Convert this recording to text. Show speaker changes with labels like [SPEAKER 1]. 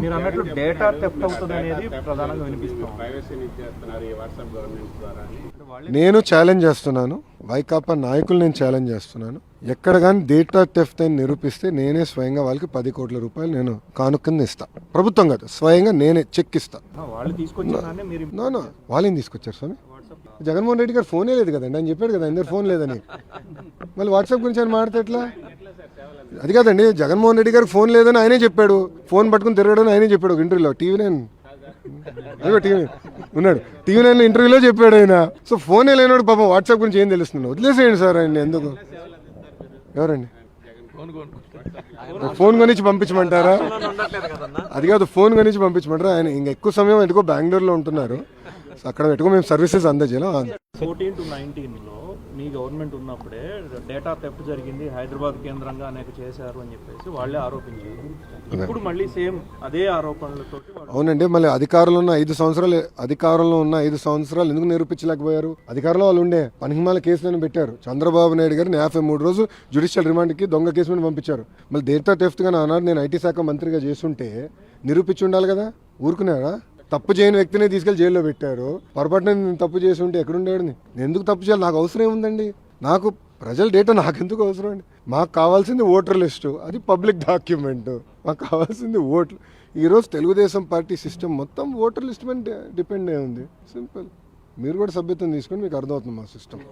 [SPEAKER 1] చేస్తాం.
[SPEAKER 2] Data theft అవుతుంది అనేది ప్రధానంగా వినిపిస్తుంది.
[SPEAKER 1] నేను ఛాలెంజ్ చేస్తున్నాను, వైకాపా నాయకులు నేను ఛాలెంజ్ చేస్తున్నాను. ఎక్కడ కానీ డేటా థెఫ్ట్ అని నిరూపిస్తే నేనే స్వయంగా వాళ్ళకి 10 కోట్ల రూపాయలు నేను కానుకని ఇస్తా. ప్రభుత్వం కాదు, స్వయంగా నేనే చెక్ ఇస్తా. వాళ్ళేం తీసుకొచ్చారు స్వామి? జగన్మోహన్ రెడ్డి గారు ఫోనే లేదు కదండి, ఆయన చెప్పాడు కదా అందరు ఫోన్ లేదని. మళ్ళీ వాట్సాప్ గురించి ఆయన మాట్లాడితే ఎట్లా? అది కాదండి, జగన్మోహన్ రెడ్డి గారికి ఫోన్ లేదని ఆయనే చెప్పాడు, ఫోన్ పట్టుకుని తిరగడం ఆయనే చెప్పాడు ఒక ఇంటర్వ్యూలో. టీవీ9 ఉన్నాడు, టీవీ9 ఇంటర్వ్యూలో చెప్పాడు ఆయన. సో ఫోనే లేనాడు పాపం, వాట్సాప్ గురించి ఏం తెలుస్తుంది? వదిలేసేయండి సార్ ఆయన. ఎందుకు? ఎవరండి? ఫోన్ కొనిచ్చి పంపించమంటారా? అది కాదు, ఫోన్ కొనిచ్చి పంపించమంటారా? ఆయన ఇంకా ఎక్కువ సమయం ఎందుకో బెంగళూరులో ఉంటున్నారు, అక్కడ పెట్టుకో మేము సర్వీసెస్ అందజేయాలి.
[SPEAKER 2] 14 to 19 మీ గవర్నమెంట్ ఉన్నప్పుడే డేటా థెఫ్ట్ జరిగింది, హైదరాబాద్ కేంద్రంగా అనేక చేశారు అని చెప్పేసి వాళ్ళే ఆరోపించారు. ఇప్పుడు మళ్ళీ సేమ్ అదే ఆరోపణలతో.
[SPEAKER 1] అవునండి, మళ్ళీ అధికారంలో ఉన్న 5 సంవత్సరాలు ఎందుకు నిరూపించలేకపోయారు? అధికారంలో వాళ్ళు ఉండే పనిహిమాల కేసులను పెట్టారు. చంద్రబాబు నాయుడు గారిని 53 రోజులు జ్యుడిషియల్ రిమాండ్కి దొంగ కేసు మీద పంపించారు. మళ్ళీ డేటా థెఫ్ట్ గా ఆనాడు నేను ఐటీ శాఖ మంత్రిగా చేస్తుంటే నిరూపించి ఉండాలి కదా, ఊరుకున్నారా? తప్పు చేయని వ్యక్తిని తీసుకెళ్లి జైల్లో పెట్టారు. పొరపాటున నేను తప్పు చేసి ఉంటే ఎక్కడుండేవాడిని? నేను ఎందుకు తప్పు చేయాలి? నాకు అవసరం ఏముందండి? నాకు ప్రజల డేటా నాకెందుకు అవసరం అండి? మాకు కావాల్సింది ఓటర్ లిస్టు, అది పబ్లిక్ డాక్యుమెంట్. మాకు కావాల్సింది ఓట్లు. ఈరోజు తెలుగుదేశం పార్టీ సిస్టమ్ మొత్తం ఓటర్ లిస్ట్ మీద డిపెండ్ అయి ఉంది. సింపుల్. మీరు కూడా సభ్యత్వం తీసుకొని మీకు అర్థమవుతుంది మా సిస్టమ్.